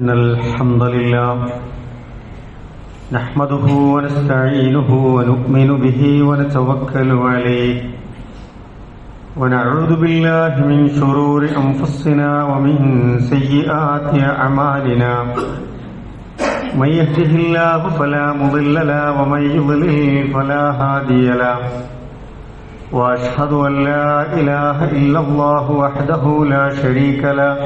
إن الحمد لله نحمده ونستعينه ونؤمن به ونتوكل عليه ونعوذ بالله من شرور أنفسنا ومن سيئات أعمالنا من يهده الله فلا مضل له ومن يضلل فلا هادي له وأشهد أن لا إله إلا الله وحده لا شريك له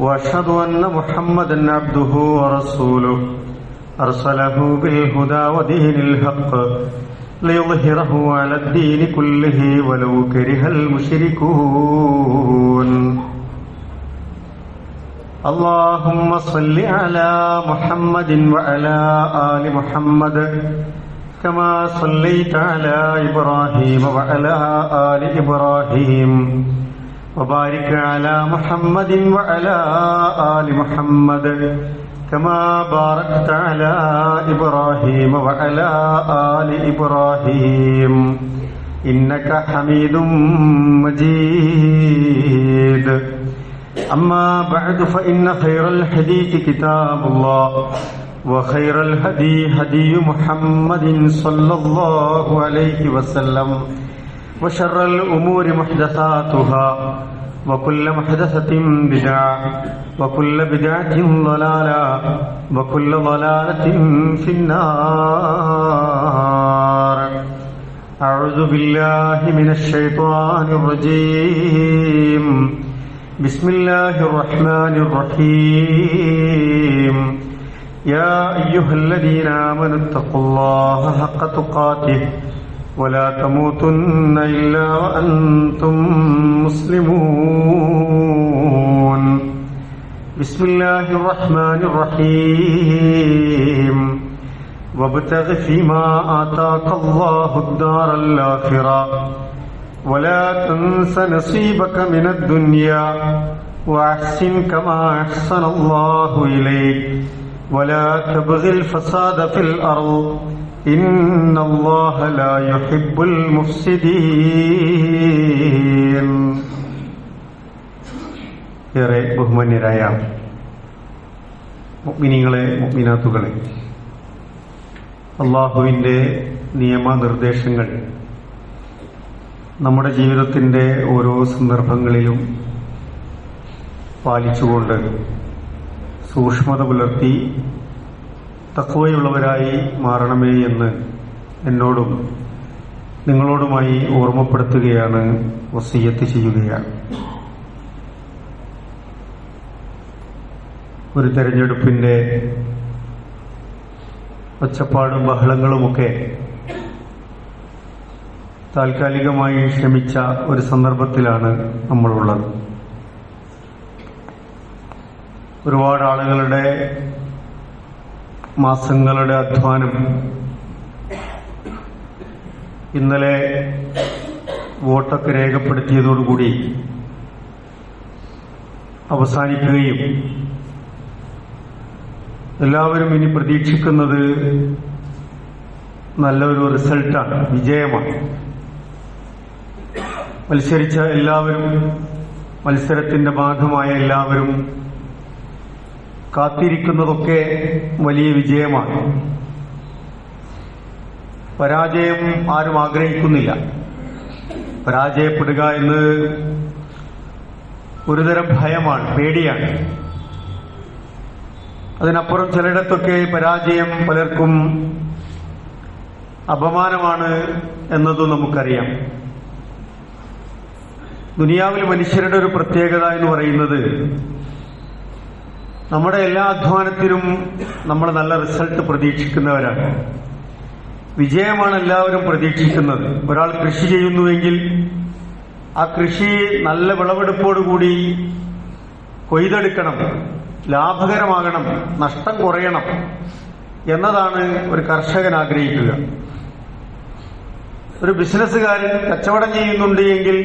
وأشهد أن محمدا عبده ورسوله أرسله بالهدى ودين الحق ليظهره على الدين كله ولو كره المشركون اللهم صل على محمد وعلى آل محمد كما صليت على إبراهيم وعلى آل إبراهيم وبارك على محمد وعلى آل محمد كما باركت على إبراهيم وعلى آل إبراهيم إنك حميد مجيد أما بعد فإن خير الحديث كتاب الله وخير الهدي هدي محمد صلى الله عليه وسلم وشر الأمور محدثاتها وكل محدثة بدعة وكل بدعة ضلالة وكل ضلالة في النار أعوذ بالله من الشيطان الرجيم بسم الله الرحمن الرحيم يا أيها الذين آمنوا اتقوا الله حق تقاته ولا تموتن إلا وأنتم مسلمون بسم الله الرحمن الرحيم وابتغ فيما آتاك الله الدار الآخرة ولا تنس نصيبك من الدنيا وأحسن كما أحسن الله إليك ولا تبغ الفساد في الأرض إن الله لا يحب المفسدين. ഏറെ ബഹുമാന്യരായ മുഅ്മിനീങ്ങളെ മുഅ്മിനാത്തുകളെ, അല്ലാഹുവിൻ്റെ നിയമനിർദ്ദേശങ്ങൾ നമ്മുടെ ജീവിതത്തിൻ്റെ ഓരോ സന്ദർഭങ്ങളിലും പാലിച്ചുകൊണ്ട് സൂക്ഷ്മത പുലർത്തി തഖ്വയുള്ളവരായി മാറണമേ എന്ന് എന്നോടും നിങ്ങളോടുമായി ഓർമ്മപ്പെടുത്തുകയാണ്, വസിയ്യത്ത് ചെയ്യുകയാണ്. ഒരു തെരഞ്ഞെടുപ്പിൻ്റെ ഒച്ചപ്പാടും ബഹളങ്ങളുമൊക്കെ താൽക്കാലികമായി ക്ഷമിച്ച ഒരു സന്ദർഭത്തിലാണ് നമ്മളുള്ളത്. ഒരുപാട് ആളുകളുടെ മാസങ്ങളുടെ അധ്വാനം ഇന്നലെ വോട്ടൊക്കെ രേഖപ്പെടുത്തിയതോടുകൂടി അവസാനിക്കുകയും എല്ലാവരും ഇനി പ്രതീക്ഷിക്കുന്നത് നല്ലൊരു റിസൾട്ടാണ്, വിജയമാണ്. മത്സരിച്ച എല്ലാവരും, മത്സരത്തിന്റെ ഭാഗമായ എല്ലാവരും കാത്തിരിക്കുന്നതൊക്കെ വലിയ വിജയമാണ്. പരാജയം ആരും ആഗ്രഹിക്കുന്നില്ല. പരാജയപ്പെടുക എന്ന് ഒരുതരം ഭയമാണ്, പേടിയാണ്. അതിനപ്പുറം ചിലയിടത്തൊക്കെ പരാജയം പലർക്കും അപമാനമാണ് എന്നതും നമുക്കറിയാം. ദുനിയാവിൽ മനുഷ്യരുടെ ഒരു പ്രത്യേകത എന്ന് പറയുന്നത്, നമ്മുടെ എല്ലാ അധ്വാനത്തിനും നമ്മൾ നല്ല റിസൾട്ട് പ്രതീക്ഷിക്കുന്നവരാണ്. വിജയമാണ് എല്ലാവരും പ്രതീക്ഷിക്കുന്നത്. ഒരാൾ കൃഷി ചെയ്യുന്നുവെങ്കിൽ ആ കൃഷി നല്ല വിളവെടുപ്പോടുകൂടി കൊയ്തെടുക്കണം, ലാഭകരമാകണം, നഷ്ടം കുറയണം എന്നതാണ് ഒരു കർഷകൻ ആഗ്രഹിക്കുക. ഒരു ബിസിനസ്സുകാരൻ കച്ചവടം ചെയ്യുന്നുണ്ട് എങ്കിൽ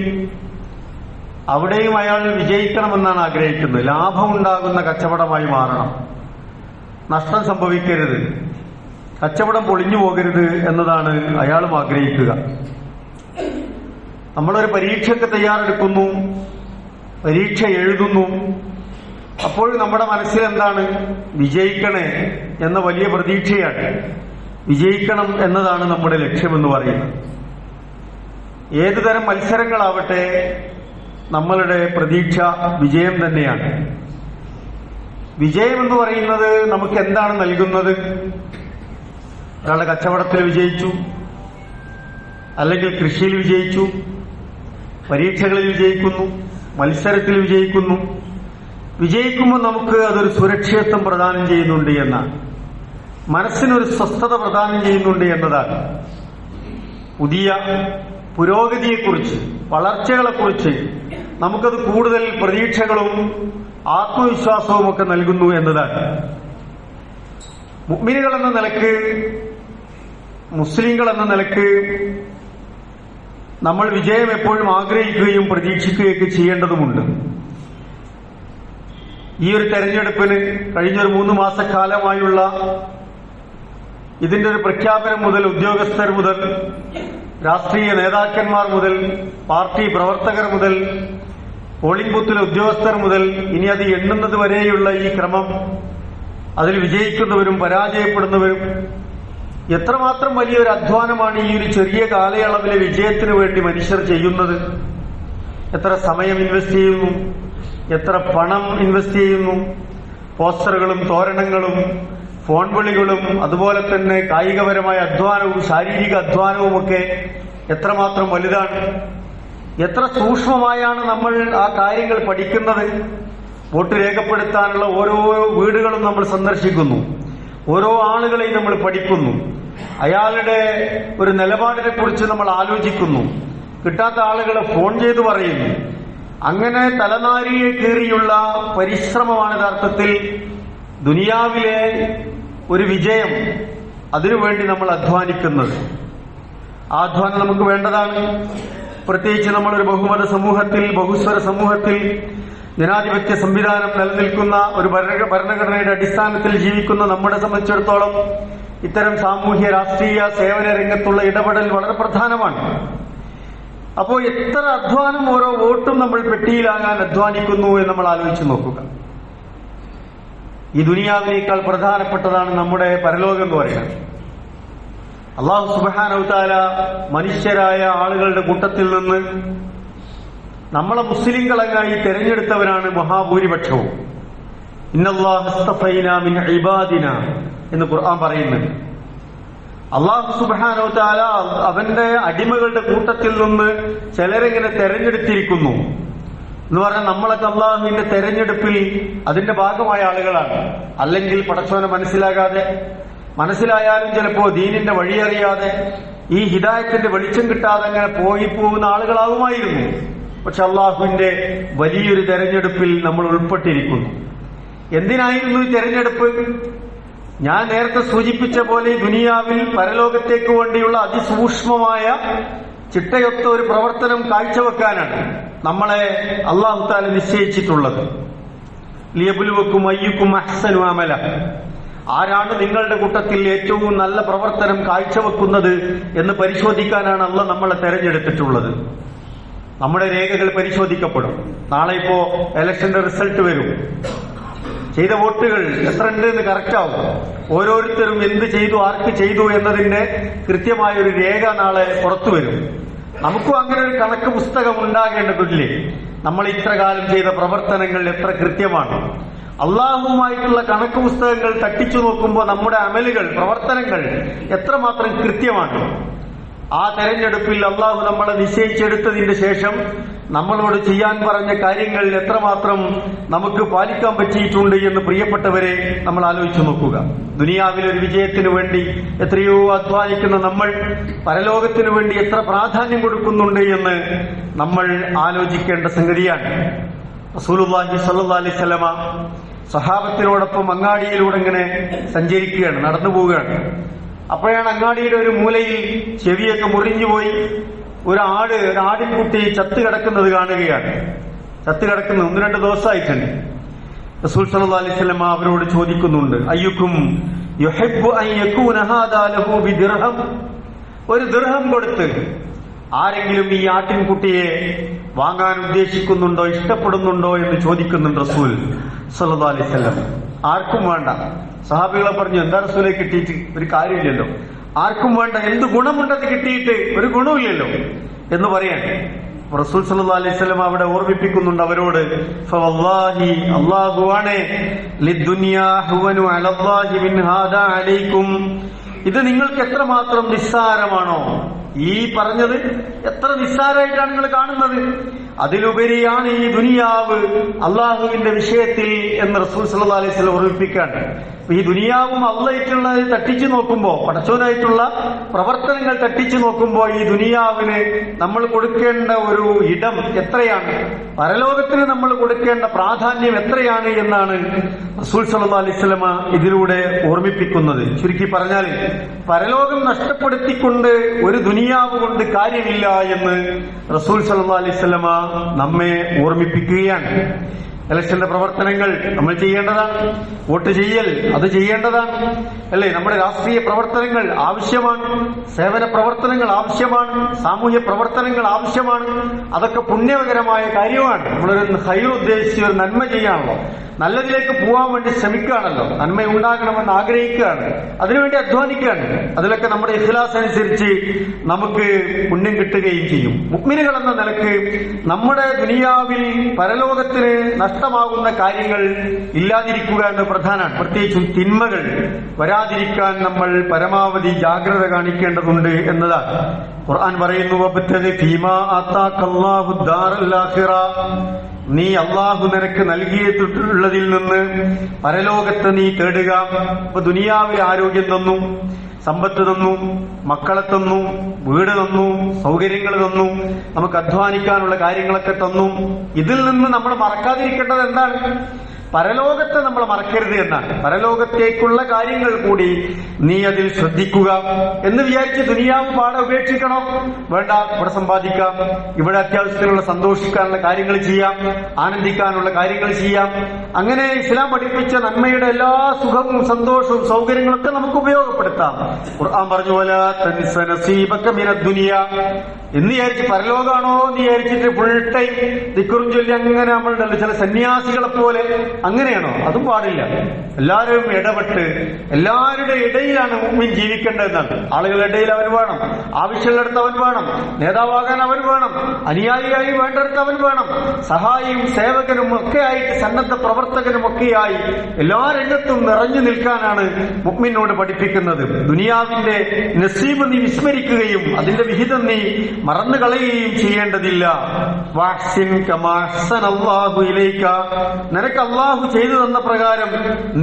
അവിടെയും അയാൾ വിജയിക്കണമെന്നാണ് ആഗ്രഹിക്കുന്നത്. ലാഭമുണ്ടാകുന്ന കച്ചവടമായി മാറണം, നഷ്ടം സംഭവിക്കരുത്, കച്ചവടം പൊളിഞ്ഞു പോകരുത് എന്നതാണ് അയാളും ആഗ്രഹിക്കുക. നമ്മളൊരു പരീക്ഷയ്ക്ക് തയ്യാറെടുക്കുന്നു, പരീക്ഷ എഴുതുന്നു, അപ്പോൾ നമ്മുടെ മനസ്സിൽ എന്താണ്? വിജയിക്കണേ എന്ന വലിയ പ്രതീക്ഷയാണ്. വിജയിക്കണം എന്നതാണ് നമ്മുടെ ലക്ഷ്യമെന്ന് പറയുന്നത്. ഏതുതരം മത്സരങ്ങളാവട്ടെ, നമ്മളുടെ പ്രതീക്ഷ വിജയം തന്നെയാണ്. വിജയം എന്ന് പറയുന്നത് നമുക്ക് എന്താണ് നൽകുന്നത്? ഒരാളുടെ കച്ചവടത്തിൽ വിജയിച്ചു, അല്ലെങ്കിൽ കൃഷിയിൽ വിജയിച്ചു, പരീക്ഷകളിൽ വിജയിക്കുന്നു, മത്സരത്തിൽ വിജയിക്കുന്നു. വിജയിക്കുമ്പോൾ നമുക്ക് അതൊരു സുരക്ഷിതത്വം പ്രദാനം ചെയ്യുന്നുണ്ട് എന്നാണ്. മനസ്സിനൊരു സ്വസ്ഥത പ്രദാനം ചെയ്യുന്നുണ്ട് എന്നതാണ്. പുതിയ പുരോഗതിയെക്കുറിച്ച്, വളർച്ചകളെക്കുറിച്ച് നമുക്കത് കൂടുതൽ പ്രതീക്ഷകളും ആത്മവിശ്വാസവും ഒക്കെ നൽകുന്നു എന്നതാണ്. മുഅ്മിനുകൾ എന്ന നിലക്ക്, മുസ്ലിങ്ങൾ എന്ന നിലക്ക് നമ്മൾ വിജയം എപ്പോഴും ആഗ്രഹിക്കുകയും പ്രതീക്ഷിക്കുകയൊക്കെ ചെയ്യേണ്ടതുമുണ്ട്. ഈ ഒരു തെരഞ്ഞെടുപ്പിന് കഴിഞ്ഞൊരു 3 മാസക്കാലമായുള്ള ഇതിന്റെ ഒരു പ്രഖ്യാപനം മുതൽ, ഉദ്യോഗസ്ഥർ മുതൽ, രാഷ്ട്രീയ നേതാക്കന്മാർ മുതൽ, പാർട്ടി പ്രവർത്തകർ മുതൽ, പോളിംഗ് ബൂത്തിലെ ഉദ്യോഗസ്ഥർ മുതൽ, ഇനി അത് എണ്ണുന്നത് വരെയുള്ള ഈ ക്രമം, അതിൽ വിജയിക്കുന്നവരും പരാജയപ്പെടുന്നവരും, എത്രമാത്രം വലിയൊരു അധ്വാനമാണ് ഈ ഒരു ചെറിയ കാലയളവിലെ വിജയത്തിന് വേണ്ടി മനുഷ്യർ ചെയ്യുന്നത്. എത്ര സമയം ഇൻവെസ്റ്റ് ചെയ്യുന്നു, എത്ര പണം ഇൻവെസ്റ്റ് ചെയ്യുന്നു. പോസ്റ്ററുകളും തോരണങ്ങളും ഫോൺ വിളികളും അതുപോലെ തന്നെ കായികപരമായ അധ്വാനവും ശാരീരിക അധ്വാനവുമൊക്കെ എത്രമാത്രം വലുതാണ്. എത്ര സൂക്ഷ്മമായാണ് നമ്മൾ ആ കാര്യങ്ങൾ പഠിക്കുന്നത്. വോട്ട് രേഖപ്പെടുത്താനുള്ള ഓരോ വീടുകളും നമ്മൾ സന്ദർശിക്കുന്നു, ഓരോ ആളുകളെയും നമ്മൾ പഠിക്കുന്നു, അയാളുടെ ഒരു നിലപാടിനെ കുറിച്ച് നമ്മൾ ആലോചിക്കുന്നു, കിട്ടാത്ത ആളുകളെ ഫോൺ ചെയ്ത് പറയുന്നു. അങ്ങനെ തലനാരിയെ കീറിയുള്ള പരിശ്രമമാണ് യഥാർത്ഥത്തിൽ ദുനിയാവിലെ ഒരു വിജയം. അതിനുവേണ്ടി നമ്മൾ അധ്വാനിക്കുന്നത്. ആ അധ്വാനം നമുക്ക് വേണ്ടതാണ്. പ്രത്യേകിച്ച് നമ്മളൊരു ബഹുമത സമൂഹത്തിൽ, ബഹുസ്വര സമൂഹത്തിൽ, ജനാധിപത്യ സംവിധാനം നിലനിൽക്കുന്ന ഒരു ഭരണഘടനയുടെ അടിസ്ഥാനത്തിൽ ജീവിക്കുന്ന നമ്മളെ സംബന്ധിച്ചിടത്തോളം ഇത്തരം സാമൂഹ്യ രാഷ്ട്രീയ സേവന രംഗത്തുള്ള ഇടപെടൽ വളരെ പ്രധാനമാണ്. അപ്പോൾ എത്ര അധ്വാനം ഓരോ വോട്ടും നമ്മൾ പെട്ടിയിലാകാൻ അധ്വാനിക്കുന്നു എന്ന് നമ്മൾ ആലോചിച്ച് നോക്കുക. ഈ ദുനിയാവിനേക്കാൾ പ്രധാനപ്പെട്ടതാണ് നമ്മുടെ പരലോകം എന്ന് പറയുന്നത്. അല്ലാഹു സുബ്ഹാനഹു തആല മനുഷ്യരായ ആളുകളുടെ കൂട്ടത്തിൽ നിന്ന് നമ്മളെ മുസ്ലിങ്ങളായി തെരഞ്ഞെടുത്തവരാണ് മഹാഭൂരിപക്ഷവും. ഇന്നല്ലാഹ അസ്തഫൈനാ മിൻ ഇബാദിനാ എന്ന് ഖുർആൻ പറയുന്നുണ്ട്. അല്ലാഹു സുബ്ഹാനഹു തആല അവന്റെ അടിമകളുടെ കൂട്ടത്തിൽ നിന്ന് ചിലരെങ്ങനെ തെരഞ്ഞെടുത്തിരിക്കുന്നു എന്ന് പറഞ്ഞാൽ നമ്മളൊക്കെ അള്ളാഹുവിന്റെ തെരഞ്ഞെടുപ്പിൽ അതിന്റെ ഭാഗമായ ആളുകളാണ്. അല്ലെങ്കിൽ പടച്ചവനെ മനസ്സിലാകാതെ, മനസ്സിലായാലും ചിലപ്പോ ദീനിന്റെ വഴിയറിയാതെ, ഈ ഹിദായത്തിന്റെ വെളിച്ചം കിട്ടാതെ അങ്ങനെ പോകുന്ന ആളുകളാവുമായിരുന്നു. പക്ഷെ അള്ളാഹുവിന്റെ വലിയൊരു തെരഞ്ഞെടുപ്പിൽ നമ്മൾ ഉൾപ്പെട്ടിരിക്കുന്നു. എന്തിനായിരുന്നു ഈ തെരഞ്ഞെടുപ്പ്? ഞാൻ നേരത്തെ സൂചിപ്പിച്ച പോലെ ഈ ദുനിയാവിൽ പരലോകത്തേക്ക് വേണ്ടിയുള്ള അതിസൂക്ഷ്മമായ ചിട്ടയൊത്ത ഒരു പ്രവർത്തനം കാഴ്ചവെക്കാനാണ് നമ്മളെ അല്ലാഹു തആല നിശ്ചയിച്ചിട്ടുള്ളത്. ലിയബ്ലുവക്കും അയ്യുക്കും അഹ്സനു അമല. ആരാണ് നിങ്ങളുടെ കൂട്ടത്തിൽ ഏറ്റവും നല്ല പ്രവർത്തനം കാഴ്ചവെക്കുന്നത് എന്ന് പരിശോധിക്കാനാണ് അല്ലാഹു നമ്മളെ തെരഞ്ഞെടുത്തിട്ടുള്ളത്. നമ്മുടെ രേഖകൾ പരിശോധിക്കപ്പെടും. നാളെ ഇപ്പോ ഇലക്ഷന്റെ റിസൾട്ട് വരും. ചെയ്ത വോട്ടുകൾ എത്ര ഉണ്ട് എന്ന് കറക്റ്റ് ആവും. ഓരോരുത്തരും എന്ത് ചെയ്തു, ആർക്ക് ചെയ്തു എന്നതിന്റെ കൃത്യമായ ഒരു രേഖ നാളെ പുറത്തു വരും. നമുക്കും അങ്ങനെ ഒരു കണക്ക് പുസ്തകം ഉണ്ടാകേണ്ടതില്ലേ? നമ്മൾ ഇത്ര കാലം ചെയ്ത പ്രവർത്തനങ്ങൾ എത്ര കൃത്യമാണ്. അള്ളാഹുവുമായിട്ടുള്ള കണക്ക് പുസ്തകങ്ങൾ തട്ടിച്ചു നോക്കുമ്പോൾ നമ്മുടെ അമലുകൾ, പ്രവർത്തനങ്ങൾ എത്രമാത്രം കൃത്യമാണ്. ആ തെരഞ്ഞെടുപ്പിൽ അള്ളാഹു നമ്മളെ നിശ്ചയിച്ചെടുത്തതിന്റെ ശേഷം നമ്മളോട് ചെയ്യാൻ പറഞ്ഞ കാര്യങ്ങൾ എത്രമാത്രം നമുക്ക് പാലിക്കാൻ പറ്റിയിട്ടുണ്ട് എന്ന് പ്രിയപ്പെട്ടവരെ നമ്മൾ ആലോചിച്ചു നോക്കുക. ദുനിയാവിലെ ഒരു വിജയത്തിനു വേണ്ടി എത്രയോ അധ്വാനിക്കുന്ന നമ്മൾ പരലോകത്തിനു വേണ്ടി എത്ര പ്രാധാന്യം കൊടുക്കുന്നുണ്ട് എന്ന് നമ്മൾ ആലോചിക്കേണ്ട സംഗതിയാണ്. റസൂലുള്ളാഹി സ്വല്ലല്ലാഹു അലൈഹി വസല്ലമ സഹാബത്തിനോടൊപ്പം അങ്ങാടിയിലൂടെ ഇങ്ങനെ സഞ്ചരിക്കുകയാണ്, നടന്നു പോവുകയാണ്. അപ്പോഴാണ് അങ്ങാടിയുടെ ഒരു മൂലയിൽ ചെവിയൊക്കെ മുറിഞ്ഞുപോയി ഒരാടിൻകുട്ടി ചത്ത് കിടക്കുന്നത് കാണുകയാണ്. ചത്ത് കിടക്കുന്നത് 1-2 ദിവസമായിട്ടുണ്ട്. റസൂൽ സല്ലല്ലാഹു അലൈഹി വസല്ലം അവരോട് ചോദിക്കുന്നുണ്ട്, അയ്യുക്കും യുഹിബ്ബു അൻ യകൂന ഹാദാ ലഹു ബിദിർഹം. ഒരു ദിർഹം കൊടുത്ത് ആരെങ്കിലും ഈ ആട്ടിൻകുട്ടിയെ വാങ്ങാൻ ഉദ്ദേശിക്കുന്നുണ്ടോ, ഇഷ്ടപ്പെടുന്നുണ്ടോ എന്ന് ചോദിക്കുന്നുണ്ട് റസൂൽ സല്ലല്ലാഹു അലൈഹി വസല്ലം. ആർക്കും വേണ്ട. സഹാബികളെ പറഞ്ഞു, എന്താ റസൂലെ കിട്ടിയിട്ട് ഒരു കാര്യമില്ലല്ലോ, ആർക്കും വേണ്ട, എന്ത് ഗുണമുണ്ടത് കിട്ടിയിട്ട്, ഒരു ഗുണമില്ലല്ലോ എന്ന് പറയാൻ റസൂൽ സല്ലല്ലാഹു അലൈഹി വസല്ലം അവിടെ ഓർമ്മിപ്പിക്കുന്നുണ്ട് അവരോട്, ഫവല്ലാഹി അല്ലാഹുവാണേ ലിദ്ദുനിയാ ഹുവനു അലല്ലാഹി മിൻ ഹാദാ അലൈക്കും, ഇത് നിങ്ങൾക്ക് എത്രമാത്രം നിസ്സാരമാണോ, ഈ പറഞ്ഞത് എത്ര നിസ്സാരമായിട്ടാണ് നിങ്ങൾ കാണുന്നത്, അതിലുപരിയാണ് ഈ ദുനിയാവ് അള്ളാഹുവിന്റെ വിഷയത്തിൽ എന്ന് റസൂൽ സല്ലല്ലാഹു അലൈഹി വസല്ലം ഓർമ്മിപ്പിക്കാണ്. ഈ ദുനിയാവും അള്ളായിട്ടുള്ളത് തട്ടിച്ചു നോക്കുമ്പോ, പടച്ചോനായിട്ടുള്ള പ്രവർത്തനങ്ങൾ തട്ടിച്ചു നോക്കുമ്പോ ഈ ദുനിയാവിന് നമ്മൾ കൊടുക്കേണ്ട ഒരു ഇടം എത്രയാണ്, പരലോകത്തിന് നമ്മൾ കൊടുക്കേണ്ട പ്രാധാന്യം എത്രയാണ് എന്നാണ് റസൂൽ സല്ലല്ലാഹു അലൈഹി വസല്ലം ഇതിലൂടെ ഓർമ്മിപ്പിക്കുന്നത്. ചുരുക്കി പറഞ്ഞാൽ പരലോകം നഷ്ടപ്പെടുത്തിക്കൊണ്ട് ഒരു ദുനിയാവ് കൊണ്ട് കാര്യമില്ല എന്ന് റസൂൽ സല്ലല്ലാഹു അലൈഹി വസല്ലം നമ്മെ ഓർമ്മിപ്പിക്കുകയാണ്. ഇലക്ഷന്റെ പ്രവർത്തനങ്ങൾ നമ്മൾ ചെയ്യേണ്ടതാണ്, വോട്ട് ചെയ്യൽ അത് ചെയ്യേണ്ടതാണ് അല്ലേ, നമ്മുടെ രാഷ്ട്രീയ പ്രവർത്തനങ്ങൾ ആവശ്യമാണ്, സേവന പ്രവർത്തനങ്ങൾ ആവശ്യമാണ്, സാമൂഹ്യ പ്രവർത്തനങ്ങൾ ആവശ്യമാണ്, അതൊക്കെ പുണ്യകരമായ കാര്യമാണ്. നമ്മളൊരു ഹൈർ ഉദ്ദേശിച്ച് ഒരു നന്മ ചെയ്യാണല്ലോ, നല്ലതിലേക്ക് പോകാൻ വേണ്ടി ശ്രമിക്കുകയാണല്ലോ, നന്മ ഉണ്ടാകണമെന്ന് ആഗ്രഹിക്കുകയാണ്, അതിനുവേണ്ടി അധ്വാനിക്കുകയാണ്. അതിലൊക്കെ നമ്മുടെ ഇഖ്ലാസ് അനുസരിച്ച് നമുക്ക് പുണ്യം കിട്ടുകയും ചെയ്യും. മുഅ്മിനുകൾ എന്ന നിലക്ക് നമ്മുടെ ദുനിയാവിൽ പരലോകത്തിന് നഷ്ടമാകുന്ന കാര്യങ്ങൾ ഇല്ലാതിരിക്കുക എന്ന് പ്രധാനമാണ്. പ്രത്യേകിച്ചും തിന്മകൾ വരാതിരിക്കാൻ നമ്മൾ പരമാവധി ജാഗ്രത കാണിക്കേണ്ടതുണ്ട് എന്നതാണ്. ഖുർആൻ പറയുന്നു, വബ്തഗി ഫീമാ ആതാകല്ലാഹു ദാറൽ ആഖിറ, നീ അള്ളാഹു നിനക്ക് നൽകിയിട്ടുള്ളതിൽ നിന്ന് പരലോകത്ത് നീ തേടുക. ഇപ്പൊ ദുനിയാവിൽ ആരോഗ്യം തന്നു, സമ്പത്ത് തന്നു, മക്കളെ തന്നു, വീട് തന്നു, സൗകര്യങ്ങൾ തന്നു, നമുക്ക് അധ്വാനിക്കാനുള്ള കാര്യങ്ങളൊക്കെ തന്നു. ഇതിൽ നിന്ന് നമ്മൾ മറക്കാതിരിക്കേണ്ടത് എന്താണ്? പരലോകത്തെ നമ്മൾ മറക്കരുത് എന്നാണ്. പരലോകത്തേക്കുള്ള കാര്യങ്ങൾ കൂടി നീ അതിൽ ശ്രദ്ധിക്കുക എന്ന് വിചാരിച്ച് ദുനിയാവ് പാടെ ഉപേക്ഷിക്കണോ? വേണ്ട. ഇവിടെ സമ്പാദിക്കാം, ഇവിടെ അത്യാവശ്യത്തിനുള്ള സന്തോഷിക്കാനുള്ള കാര്യങ്ങൾ ചെയ്യാം, ആനന്ദിക്കാനുള്ള കാര്യങ്ങൾ ചെയ്യാം. അങ്ങനെ ഇസ്ലാം പഠിപ്പിച്ച നന്മയുടെ എല്ലാ സുഖവും സന്തോഷവും സൗകര്യങ്ങളൊക്കെ നമുക്ക് ഉപയോഗപ്പെടുത്താം. ഖുർആൻ പറഞ്ഞു, വലാ തൻസ നസീബക മിനദ് ദുനിയ എന്ന് വിചാരിച്ച് പരലോകമാണോ എന്ന് വിചാരിച്ചിട്ട് ഫുൾ ടൈം ദിക്റും ചൊല്ലി അങ്ങനെ നമ്മളുണ്ടല്ലോ ചില സന്യാസികളെ പോലെ, അങ്ങനെയാണോ? അതും പാടില്ല. എല്ലാവരും ഇടപെട്ട് എല്ലാവരുടെ ഇടയിലാണ് മുഅ്മിൻ ജീവിക്കേണ്ടതെന്നാണ്. ആളുകളുടെ ഇടയിൽ അവൻ വേണം, ആവശ്യമുള്ളിടത്ത് അവൻ വേണം, നേതാവാകാൻ അവൻ വേണം, അനുയായിയായി വേണ്ടിടത്ത് അവൻ വേണം, സഹായിയും സേവകനും ഒക്കെ ആയിട്ട് സന്നദ്ധ പ്രവർത്തകനും ഒക്കെയായി എല്ലാ രംഗത്തും നിറഞ്ഞു നിൽക്കാനാണ് മുഅ്മിനോട് പഠിപ്പിക്കുന്നത്. ദുനിയാവിന്റെ നസീബ് നീ വിസ്മരിക്കുകയും അതിന്റെ വിഹിതം നീ മറന്നു കളയുകയും ചെയ്യേണ്ടതില്ല. വഹ്സിൻ കമാ അഹ്സനല്ലാഹു ഇലൈക, നിനക്ക് അല്ലാഹു ചെയ്തു തന്ന പ്രകാരം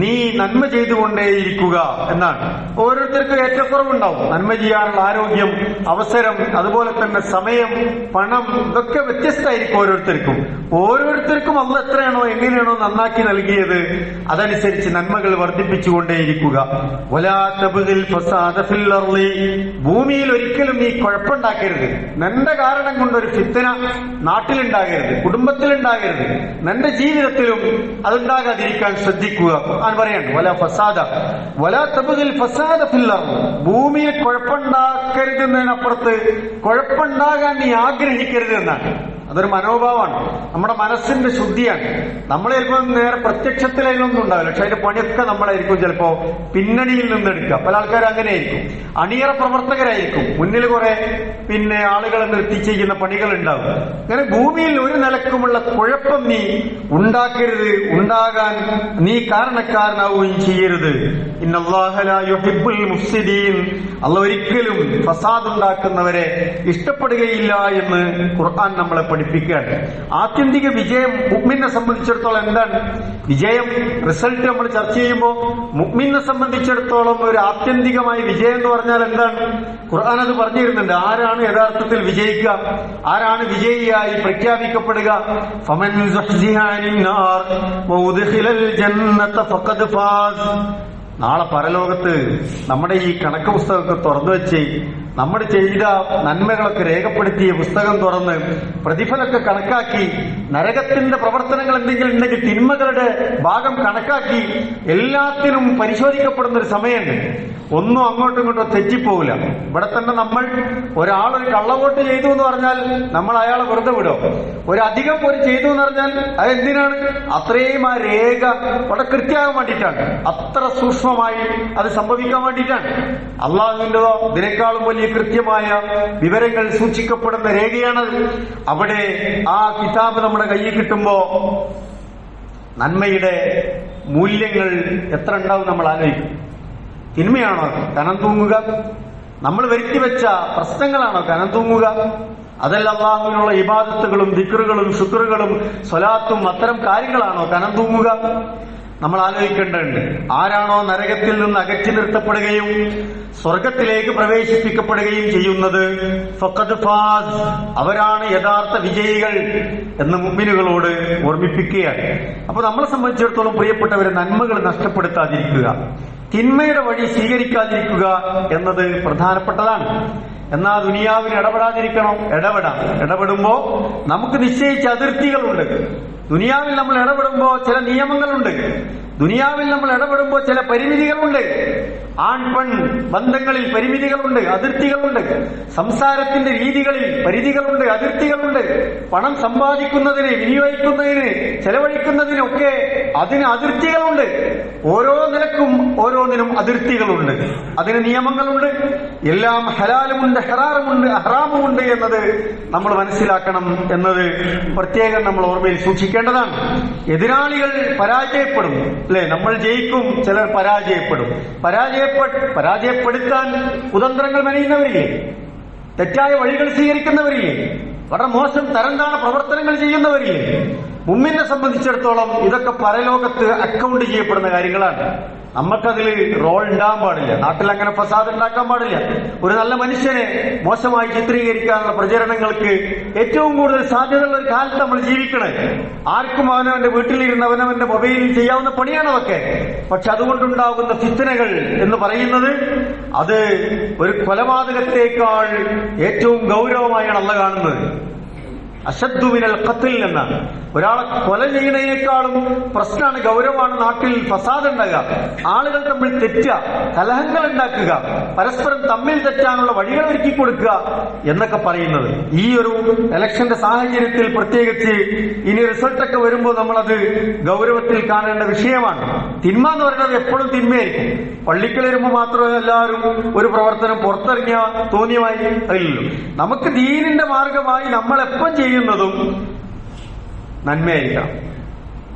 നീ നന്മ ചെയ്തുകൊണ്ടേയിരിക്കുക എന്നാണ്. ഓരോരുത്തർക്കും ഏറ്റക്കുറവുണ്ടാവും. നന്മ ചെയ്യാനുള്ള ആരോഗ്യം, അവസരം, അതുപോലെ തന്നെ സമയം, പണം, ഇതൊക്കെ വ്യത്യസ്തമായിരിക്കും ഓരോരുത്തർക്കും. ഓരോരുത്തർക്കും അല്ലാഹ് എത്രയാണോ എങ്ങനെയാണോ നന്നാക്കി നൽകിയത് അതനുസരിച്ച് നന്മകൾ വർദ്ധിപ്പിച്ചുകൊണ്ടേയിരിക്കുക. വലാ തബ്ഗിൽ ഫസാദ ഫിൽ അർളി, ഭൂമിയിൽ ഒരിക്കലും നീ കുഴപ്പമുണ്ടാക്കരുത്. നിന്റെ കാരണം കൊണ്ടൊരു ഫിത്ന നാട്ടിലുണ്ടാകരുത്, കുടുംബത്തിലുണ്ടാകരുത്, നിന്റെ ജീവിതത്തിലും അതുണ്ടാകാതിരിക്കാൻ ശ്രദ്ധിക്കുക. ഖുർആൻ പറയാണ്, വലാ ഫസാദ വലാ തബ്ഗിൽ ഫസാദ ഫിൽ അർളി, ഭൂമിയിൽ കുഴപ്പമുണ്ടാക്കരുതെന്നതിനപ്പുറത്ത് കുഴപ്പമുണ്ടാകാൻ നീ ആഗ്രഹിക്കരുത് എന്നാണ്. അതൊരു മനോഭാവമാണ്, നമ്മുടെ മനസ്സിന്റെ ശുദ്ധിയാണ്. നമ്മൾ ചിലപ്പോൾ നേരെ പ്രത്യക്ഷത്തിലൊന്നും ഉണ്ടാവില്ല, പക്ഷെ അതിന്റെ പണിയൊക്കെ നമ്മളായിരിക്കും ചിലപ്പോ പിന്നണിയിൽ നിന്നെടുക്കുക. പല ആൾക്കാരും അങ്ങനെയായിരിക്കും, അണിയറ പ്രവർത്തകരായിരിക്കും, മുന്നിൽ കുറെ ആളുകളെ നിർത്തി ചെയ്യുന്ന പണികൾ ഉണ്ടാവും. അങ്ങനെ ഭൂമിയിൽ ഒരു നിലക്കുമുള്ള കുഴപ്പം നീ ഉണ്ടാക്കരുത്, ഉണ്ടാകാൻ നീ കാരണക്കാരനാവുകയും ചെയ്യരുത്. ഇന്നല്ലാഹ ലാ യുഹിബ്ബുൽ മുഫ്സിദീൻ, അല്ലാഹു ഒരിക്കലും ഫസാദ് ഉണ്ടാക്കുന്നവരെ ഇഷ്ടപ്പെടുകയില്ല എന്ന് ഖുർആൻ നമ്മളെ പഠിപ്പിക്കുകയാണ്. ആത്യന്തിക വിജയം മുഅ്മിനെ സംബന്ധിച്ചിടത്തോളം എന്താണ്? വിജയം റിസൾട്ട് നമ്മൾ ചർച്ച ചെയ്യുമ്പോൾ മുഅ്മിനെ സംബന്ധിച്ചിടത്തോളം ഒരു ആത്യന്തികമായ വിജയം എന്ന് പറഞ്ഞാൽ എന്താണ്? ഖുർആൻ അത് പറഞ്ഞു തരുന്നുണ്ട്. ആരാണ് യഥാർത്ഥത്തിൽ വിജയിക്കുക, ആരാണ് വിജയിയായി പ്രഖ്യാപിക്കപ്പെടുക? ഫമൻ സുഹ്സിഹ അനിൻ നാർ വഉദ്ഖിലൽ ജന്നത ഫഖദ് ഫാസ്. നാളെ പരലോകത്ത് നമ്മുടെ ഈ കണക്ക് പുസ്തകമൊക്കെ തുറന്നു വെച്ച് നമ്മൾ ചെയ്ത നന്മകളൊക്കെ രേഖപ്പെടുത്തിയ പുസ്തകം തുറന്ന് പ്രതിഫലമൊക്കെ കണക്കാക്കി, നരകത്തിന്റെ പ്രവർത്തനങ്ങൾ എന്തെങ്കിലും ഉണ്ടെങ്കിൽ തിന്മകളുടെ ഭാഗം കണക്കാക്കി എല്ലാത്തിനും പരിശോധിക്കപ്പെടുന്ന ഒരു സമയമുണ്ട്. ഒന്നും അങ്ങോട്ടും ഇങ്ങോട്ടും തെറ്റിപ്പോവില്ല. ഇവിടെ തന്നെ നമ്മൾ ഒരാളൊരു കള്ളവോട്ട് ചെയ്തു എന്ന് പറഞ്ഞാൽ നമ്മൾ അയാളെ വെറുതെ വിടോ? ഒരധികം ഒരു ചെയ്തു എന്ന് പറഞ്ഞാൽ അത് എന്തിനാണ്? അത്രയും ആ രേഖ വളരെ കൃത്യമാകാൻ വേണ്ടിയിട്ടാണ്. അത്ര സൂക്ഷ്മമായി അത് സംഭവിക്കാൻ വേണ്ടിയിട്ടാണ്. അള്ളാഹുവിൻ്റെതോ ഇതിനേക്കാളും വലിയ കൃത്യമായ വിവരങ്ങൾ സൂക്ഷിക്കപ്പെടുന്ന രേഖയാണത്. അവിടെ ആ കിതാബ് നമ്മുടെ കയ്യിൽ കിട്ടുമ്പോ നന്മയുടെ മൂല്യങ്ങൾ എത്ര ഉണ്ടാവും നമ്മൾ ആലോചിക്കും. തിന്മയാണോ കനം തൂങ്ങുക? നമ്മൾ വരുത്തിവെച്ച പ്രശ്നങ്ങളാണോ കനം തൂങ്ങുക? അതല്ല അള്ളാഹുവിനുള്ള ഇബാദത്തുകളും ദിക്റുകളും ശുക്റുകളും സ്വലാത്തും അത്തരം കാര്യങ്ങളാണോ കനം തൂങ്ങുക? നമ്മൾ ആലോചിക്കേണ്ടതുണ്ട്. ആരാണോ നരകത്തിൽ നിന്ന് അകറ്റി നിർത്തപ്പെടുകയും സ്വർഗത്തിലേക്ക് പ്രവേശിപ്പിക്കപ്പെടുകയും ചെയ്യുന്നത്, ഫഖദ് ഫാസ്, അവരാണ് യഥാർത്ഥ വിജയികൾ എന്ന് മുഅ്മിനുകളോട് ഓർമ്മിപ്പിക്കുകയാണ്. അപ്പൊ നമ്മളെ സംബന്ധിച്ചിടത്തോളം പ്രിയപ്പെട്ടവരെ, നന്മകൾ നഷ്ടപ്പെടുത്താതിരിക്കുക, തിന്മയുടെ വഴി സ്വീകരിക്കാതിരിക്കുക എന്നത് പ്രധാനപ്പെട്ടതാണ്. എന്നാ ദുനിയാവിന് ഇടപെടാതിരിക്കണം. ഇടപെടുമ്പോ നമുക്ക് നിശ്ചയിച്ച അതിർത്തികളുണ്ട്. ദുനിയാവിൽ നമ്മൾ ഇടപെടുമ്പോ ചില നിയമങ്ങളുണ്ട്. ദുനിയാവിൽ നമ്മൾ ഇടപെടുമ്പോൾ ചില പരിമിതികളുണ്ട്. ആൺ പെൺ ബന്ധങ്ങളിൽ പരിമിതികളുണ്ട്, അതിർത്തികളുണ്ട്. സംസാരത്തിന്റെ രീതികളിൽ പരിധികളുണ്ട്, അതിർത്തികളുണ്ട്. പണം സമ്പാദിക്കുന്നതിന്, വിനിയോഗിക്കുന്നതിന്, ചെലവഴിക്കുന്നതിനൊക്കെ അതിന് അതിർത്തികളുണ്ട്. ഓരോ നിലക്കും ഓരോന്നിനും അതിർത്തികളുണ്ട്, അതിന് നിയമങ്ങളുണ്ട്. എല്ലാം ഹലാലുമുണ്ട്, ഹറാമുമുണ്ട് എന്നത് നമ്മൾ മനസ്സിലാക്കണം എന്നത് പ്രത്യേകം നമ്മൾ ഓർമ്മയിൽ സൂക്ഷിക്കേണ്ടതാണ്. എതിരാളികൾ പരാജയപ്പെടും, അല്ലെ? നമ്മൾ ജയിക്കും, ചിലർ പരാജയപ്പെടും. പരാജയപ്പെടുത്താൻ കുതന്ത്രങ്ങൾ മെനയുന്നവരില്ലേ? തെറ്റായ വഴികൾ സ്വീകരിക്കുന്നവരില്ലേ? വളരെ മോശം തരംതാണ പ്രവർത്തനങ്ങൾ ചെയ്യുന്നവരില്ലേ? മുമ്മിനെ സംബന്ധിച്ചിടത്തോളം ഇതൊക്കെ പരലോകത്ത് അക്കൗണ്ട് ചെയ്യപ്പെടുന്ന കാര്യങ്ങളാണ്. നമുക്കതിൽ റോൾ ഉണ്ടാകാൻ പാടില്ല. നാട്ടിൽ അങ്ങനെ ഫസാദ് ഉണ്ടാക്കാൻ പാടില്ല. ഒരു നല്ല മനുഷ്യനെ മോശമായി ചിത്രീകരിക്കാനുള്ള പ്രചരണങ്ങൾക്ക് ഏറ്റവും കൂടുതൽ സാധ്യതയുള്ള ഒരു കാലത്ത് നമ്മൾ ജീവിക്കണേ. ആർക്കും അവനവന്റെ വീട്ടിലിരുന്ന് അവനവന്റെ മൊബൈലിൽ ചെയ്യാവുന്ന പണിയാണ് അതൊക്കെ. പക്ഷെ അതുകൊണ്ടുണ്ടാകുന്ന ഫിത്നകൾ എന്ന് പറയുന്നത് അത് ഒരു കൊലപാതകത്തേക്കാൾ ഏറ്റവും ഗൗരവമായാണ് അള്ളാഹ് കാണുന്നത്. അശദ്ദു മിനൽ ഖത്ൽ എന്നാണ്. ഒരാളെ കൊല ചെയ്യുന്നതിനേക്കാളും പ്രശ്നമാണ്, ഗൗരവമാണ് നാട്ടിൽ ഫസാദ് ഉണ്ടാകുക, ആളുകൾ തമ്മിൽ തെറ്റുക, കലഹങ്ങൾ ഉണ്ടാക്കുക, പരസ്പരം തമ്മിൽ തെറ്റാനുള്ള വഴികൾ ഒരുക്കി കൊടുക്കുക എന്നൊക്കെ പറയുന്നത്. ഈ ഒരു ഇലക്ഷന്റെ സാഹചര്യത്തിൽ പ്രത്യേകിച്ച് ഇനി റിസൾട്ടൊക്കെ വരുമ്പോൾ നമ്മളത് ഗൗരവത്തിൽ കാണേണ്ട വിഷയമാണ്. തിന്മ എന്ന് പറയുന്നത് എപ്പോഴും തിന്മയായിരിക്കും. പള്ളിക്കൽ വരുമ്പോൾ മാത്രമേ എല്ലാവരും ഒരു പ്രവർത്തനം പുറത്തിറങ്ങിയ തോന്നിയമായി അതില്ലല്ലോ. നമുക്ക് ദീനിന്റെ മാർഗമായി നമ്മൾ എപ്പം ചെയ്യുന്നതും നന്മയായിരിക്കാം.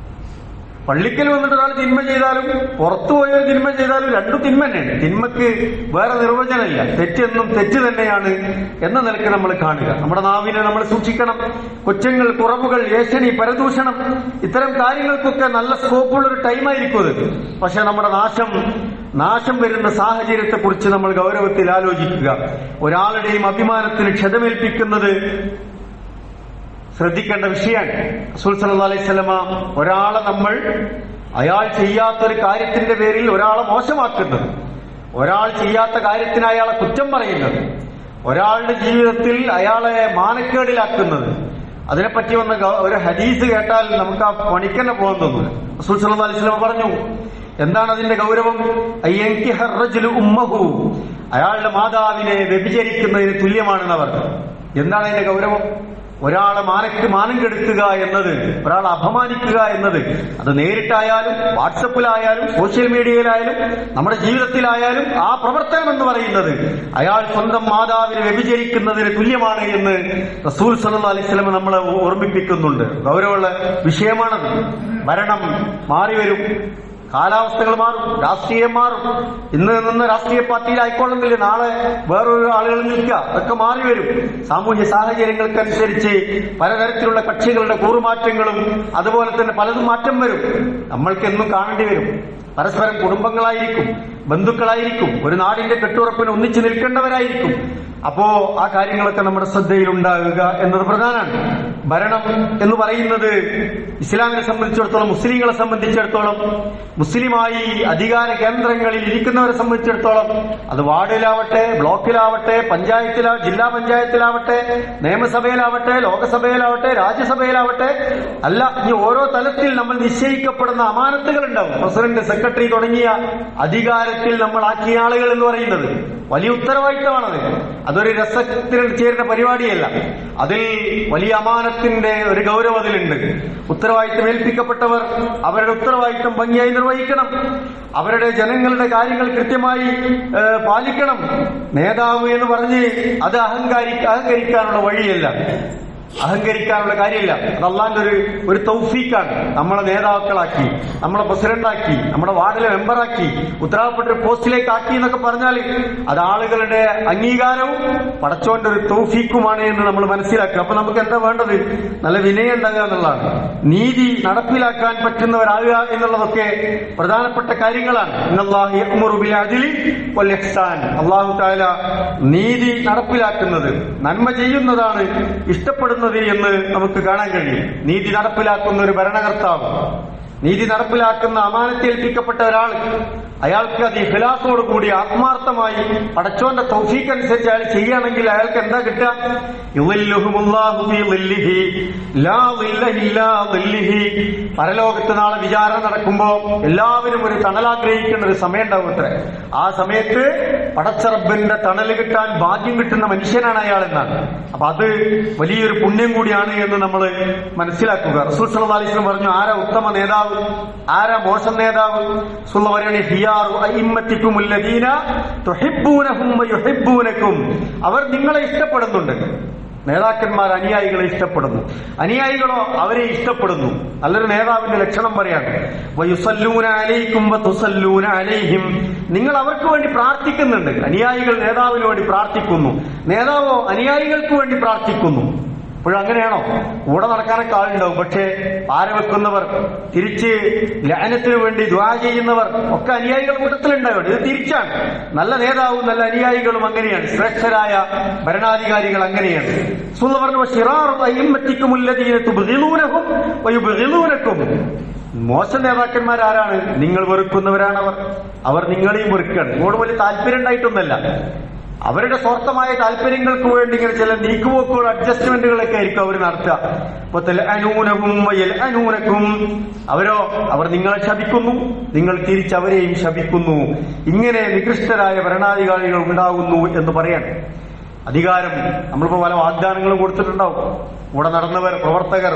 പള്ളിക്കൽ വന്നിട്ട് ഒരാൾ തിന്മ ചെയ്താലും പുറത്തു പോയൊരു തിന്മ ചെയ്താലും രണ്ടും തിന്മ തന്നെയാണ്. തിന്മക്ക് വേറെ നിർവചനമില്ല. തെറ്റെന്നും തെറ്റ് തന്നെയാണ് എന്ന നിലയ്ക്ക് നമ്മൾ കാണുക. നമ്മുടെ നാവിനെ നമ്മൾ സൂക്ഷിക്കണം. കുറ്റങ്ങൾ, കുറവുകൾ, ഏഷണി, പരദൂഷണം, ഇത്തരം കാര്യങ്ങൾക്കൊക്കെ നല്ല സ്കോപ്പുള്ളൊരു ടൈമായിരിക്കും അത്. പക്ഷെ നമ്മുടെ നാശം വരുന്ന സാഹചര്യത്തെ കുറിച്ച് നമ്മൾ ഗൗരവത്തിൽ ആലോചിക്കുക. ഒരാളുടെയും അഭിമാനത്തിന് ക്ഷതമേൽപ്പിക്കുന്നത് ശ്രദ്ധിക്കേണ്ട വിഷയമാണ്. റസൂൽ സല്ലല്ലാഹു അലൈഹി വസല്ലമ ഒരാളെ അയാൾ ചെയ്യാത്തൊരു കാര്യത്തിന്റെ പേരിൽ ഒരാളെ മോശമാക്കുന്നത്, ഒരാൾ ചെയ്യാത്ത കാര്യത്തിന് അയാളെ കുറ്റം പറയുന്നത്, ഒരാളുടെ ജീവിതത്തിൽ അയാളെ മാനക്കേടിലാക്കുന്നത്, അതിനെപ്പറ്റി വന്ന ഒരു ഹദീസ് കേട്ടാൽ നമുക്ക് ആ പണിക്കന്നെ പോകാൻ തോന്നില്ല. റസൂൽ സല്ലല്ലാഹു അലൈഹി വസല്ലമ പറഞ്ഞു, എന്താണ് അതിന്റെ ഗൗരവം? അയ്യൻകിഹ റജുലു ഉമ്മഹു, അയാളുടെ മാതാവിനെ വ്യഭിചരിക്കുന്നതിന് തുല്യമാണെന്ന് പറഞ്ഞു. എന്താണ് അതിന്റെ ഗൗരവം? ഒരാളെ മാനം കെടുത്തുക എന്നത്, ഒരാളെ അപമാനിക്കുക എന്നത്, അത് നേരിട്ടായാലും വാട്സപ്പിലായാലും സോഷ്യൽ മീഡിയയിലായാലും നമ്മുടെ ജീവിതത്തിലായാലും ആ പ്രവർത്തനം എന്ന് പറയുന്നത് അയാൾ സ്വന്തം മാതാവിനെ വ്യഭിചരിക്കുന്നതിന് തുല്യമാണ് എന്ന് റസൂൽ സല്ലല്ലാഹു അലൈഹി വസല്ലം നമ്മളെ ഓർമ്മിപ്പിക്കുന്നുണ്ട്. ഗൗരവമുള്ള വിഷയമാണത്. ഭരണം മാറി വരും, കാലാവസ്ഥകൾ മാറും, രാഷ്ട്രീയം മാറും. ഇന്ന് നിന്ന് രാഷ്ട്രീയ പാർട്ടിയിലായിക്കൊള്ളുന്നില്ല, നാളെ വേറൊരു ആളുകൾ നിൽക്കുക, അതൊക്കെ മാറി വരും. സാമൂഹ്യ സാഹചര്യങ്ങൾക്കനുസരിച്ച് പലതരത്തിലുള്ള കക്ഷികളുടെ കൂറുമാറ്റങ്ങളും അതുപോലെ തന്നെ പലതും മാറ്റം വരും. നമ്മൾക്ക് എന്നും കാണേണ്ടി വരും. പരസ്പരം കുടുംബങ്ങളായിരിക്കും, ബന്ധുക്കളായിരിക്കും, ഒരു നാടിന്റെ കെട്ടുറപ്പിന് ഒന്നിച്ചു നിൽക്കേണ്ടവരായിരിക്കും. അപ്പോ ആ കാര്യങ്ങളൊക്കെ നമ്മുടെ ശ്രദ്ധയിൽ ഉണ്ടാകുക എന്നത് പ്രധാനമാണ്. ഭരണം എന്ന് പറയുന്നത് ഇസ്ലാമിനെ സംബന്ധിച്ചിടത്തോളം, മുസ്ലിങ്ങളെ സംബന്ധിച്ചിടത്തോളം, മുസ്ലിമായി അധികാര കേന്ദ്രങ്ങളിൽ ഇരിക്കുന്നവരെ സംബന്ധിച്ചിടത്തോളം, അത് വാർഡിലാവട്ടെ, ബ്ലോക്കിലാവട്ടെ, പഞ്ചായത്തിലാവട്ടെ, ജില്ലാ പഞ്ചായത്തിലാവട്ടെ, നിയമസഭയിലാവട്ടെ, ലോകസഭയിലാവട്ടെ, രാജ്യസഭയിലാവട്ടെ, അല്ല, ഈ ഓരോ തലത്തിൽ നമ്മൾ നിശ്ചയിക്കപ്പെടുന്ന അമാനത്തുകൾ ഉണ്ടാവും. പ്രസിഡന്റ്, സെക്രട്ടറി തുടങ്ങിയ അധികാരത്തിൽ നമ്മൾ ആക്കിയ ആളുകൾ എന്ന് പറയുന്നത് വലിയ ഉത്തരവാദിത്തമാണത്. അതൊരു രസത്തിൽ ചേരുന്ന പരിപാടിയല്ല. അതിൽ വലിയ അമാനത്തിന്റെ ഒരു ഗൗരവം അതിലുണ്ട്. ഉത്തരവാദിത്തം ഏൽപ്പിക്കപ്പെട്ടവർ അവരുടെ ഉത്തരവാദിത്തം ഭംഗിയായി നിർവഹിക്കണം. അവരുടെ ജനങ്ങളുടെ കാര്യങ്ങൾ കൃത്യമായി പാലിക്കണം. നേതാവ് എന്ന് പറഞ്ഞ് അത് അഹങ്കരിക്കാനുള്ള വഴിയല്ല, അഹങ്കരിക്കാനുള്ള കാര്യമില്ല. അത് അള്ളാന്റെ ഒരു തൗഫീഖാണ്. നമ്മളെ നേതാക്കളാക്കി, നമ്മളെ പ്രസിഡന്റാക്കി, നമ്മുടെ വാർഡിലെ മെമ്പറാക്കി, ഉത്തരവാദപ്പെട്ട ഒരു പോസ്റ്റിലേക്ക് ആക്കി എന്നൊക്കെ പറഞ്ഞാൽ അത് ആളുകളുടെ അംഗീകാരവും പടച്ചോന്റെ ഒരു തൗഫീഖുമാണ് എന്ന് നമ്മൾ മനസ്സിലാക്കുക. അപ്പൊ നമുക്ക് എന്താ വേണ്ടത്? നല്ല വിനയം ഉണ്ടാകുക എന്നുള്ളതാണ്. നീതി നടപ്പിലാക്കാൻ പറ്റുന്നവരാകുക എന്നുള്ളതൊക്കെ പ്രധാനപ്പെട്ട കാര്യങ്ങളാണ്. ഇന്നല്ലാഹു യഅ്മുറു ബിൽ അദ്ലി വൽ ഇഹ്സാൻ. അല്ലാഹു തആല നീതി നടപ്പിലാക്കുന്നത്, നന്മ ചെയ്യുന്നതാണ് ഇഷ്ടപ്പെടുന്നത് എന്ന് നമുക്ക് കാണാൻ കഴിയും. നീതി നടപ്പിലാക്കുന്ന ഒരു ഭരണകർത്താവ്, നീതി നടപ്പിലാക്കുന്ന അമാനത്തേൽപ്പിക്കപ്പെട്ട ഒരാൾ, അയാൾക്ക് അത് ഇഖ്ലാസോടുകൂടി ആത്മാർത്ഥമായി പടച്ചോന്റെ തൗഫീഖ് അനുസരിച്ച് അയാൾ ചെയ്യുകയാണെങ്കിൽ അയാൾക്ക് എന്താ കിട്ടുക? യുളില്ലുഹുമുല്ലാഹു ഫീ ളില്ലിഹി ലാ ളില്ല ഇല്ലാ ളില്ലിഹി. പരലോകത്ത് നാളെ വിചാരണ നടക്കുമ്പോ എല്ലാവരും ഒരു തണലാഗ്രഹിക്കുന്ന ഒരു സമയം ഉണ്ടാവും അത്രേ. ആ സമയത്ത് പടച്ച റബ്ബിന്റെ തണല് കിട്ടാൻ ഭാഗ്യം കിട്ടുന്ന മനുഷ്യനാണ് അയാൾ എന്നാണ്. അപ്പൊ അത് വലിയൊരു പുണ്യം കൂടിയാണ് എന്ന് നമ്മൾ മനസ്സിലാക്കുക. റസൂൽ സല്ലല്ലാഹു അലൈഹി വസല്ലം പറഞ്ഞു, ആരാ ഉത്തമ നേതാവ്, ആരാ മോശം നേതാവ്? റസൂൽ പറയാണ്, അവർ നിങ്ങളെ ഇഷ്ടപ്പെടുന്നുണ്ട്. നേതാക്കന്മാർ അനുയായികളെ ഇഷ്ടപ്പെടുന്നു, അനുയായികളോ അവരെ ഇഷ്ടപ്പെടുന്നു. നല്ലൊരു നേതാവിന്റെ ലക്ഷണം പറയാണ്, വയുസല്ലൂന അലൈക്കും വതുസല്ലൂന അലൈഹിം. നിങ്ങൾ അവർക്ക് വേണ്ടി പ്രാർത്ഥിക്കുന്നുണ്ട്. അനുയായികൾ നേതാവിന് വേണ്ടി പ്രാർത്ഥിക്കുന്നു, നേതാവോ അനുയായികൾക്ക് വേണ്ടി പ്രാർത്ഥിക്കുന്നു. ഇപ്പോഴും അങ്ങനെയാണോ? കൂടെ നടക്കാനൊക്കെ ആളുണ്ടാവും, പക്ഷേ പാര വെക്കുന്നവർ, തിരിച്ച് ലഅനത്തിന് വേണ്ടി ദുആ ചെയ്യുന്നവർ ഒക്കെ അനുയായികൾ കൂട്ടത്തിലുണ്ടാവും. ഇത് തിരിച്ചാണ്. നല്ല നേതാവും നല്ല അനുയായികളും അങ്ങനെയാണ്. ശ്രേഷ്ഠരായ ഭരണാധികാരികൾ അങ്ങനെയാണ്. റസൂൽ പറഞ്ഞു, ശിറാറു അയിമ്മത്തിക്കുമുല്ലദീന തുബ്ഗിലൂനഹും വയുബ്ഗിലൂനകും. മോശം നേതാക്കന്മാരാരാണ്? നിങ്ങൾ വെറുക്കുന്നവരാണവർ. അവർ നിങ്ങളെയും വെറുക്കുകയാണ്. ഇങ്ങോട്ട് വലിയ താല്പര്യം ഉണ്ടായിട്ടൊന്നല്ല, അവരുടെ സ്വാർത്ഥമായ താല്പര്യങ്ങൾക്ക് വേണ്ടി ഇങ്ങനെ ചില നീക്കുപോക്കുകൾ, അഡ്ജസ്റ്റ്മെന്റുകളൊക്കെ ആയിരിക്കും അവർ നടത്തുക. അവർ നിങ്ങളെ ശപിക്കുന്നു, നിങ്ങൾ തിരിച്ചവരെയും ശപിക്കുന്നു. ഇങ്ങനെ നികൃഷ്ടരായ ഭരണാധികാരികൾ ഉണ്ടാകുന്നു എന്ന് പറയാൻ. അധികാരം നമ്മളിപ്പോ പല വാഗ്ദാനങ്ങളും കൊടുത്തിട്ടുണ്ടാവും. കൂടെ നടന്നവർ, പ്രവർത്തകർ,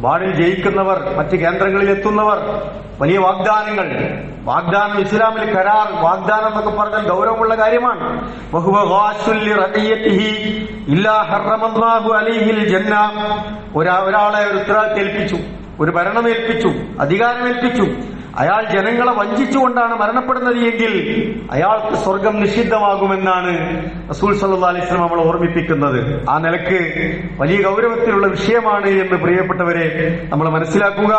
വാർഡിൽ ജയിക്കുന്നവർ, മറ്റ് കേന്ദ്രങ്ങളിൽ എത്തുന്നവർ, വലിയ വാഗ്ദാനങ്ങൾ. വാഗ്ദാനം ഇസ്ലാമിൽ കരാർ, വാഗ്ദാനം എന്നൊക്കെ പറഞ്ഞാൽ ഗൗരവമുള്ള കാര്യമാണ്. ഒരാളെ ഒരു ഉത്തരവാദിത്തം ഏൽപ്പിച്ചു, ഒരു ഭരണമേൽപ്പിച്ചു, അധികാരമേൽപ്പിച്ചു. അയാൾ ജനങ്ങളെ വഞ്ചിച്ചുകൊണ്ടാണ് മരണപ്പെടുന്നത് എങ്കിൽ അയാൾക്ക് സ്വർഗം നിഷിദ്ധമാകുമെന്നാണ് റസൂൽ സല്ലല്ലാഹു അലൈഹി വസല്ലം നമ്മളെ ഓർമ്മിപ്പിക്കുന്നത്. ആ നിലക്ക് വലിയ ഗൗരവത്തിലുള്ള വിഷയമാണ് എന്ന് പ്രിയപ്പെട്ടവരെ നമ്മൾ മനസ്സിലാക്കുക.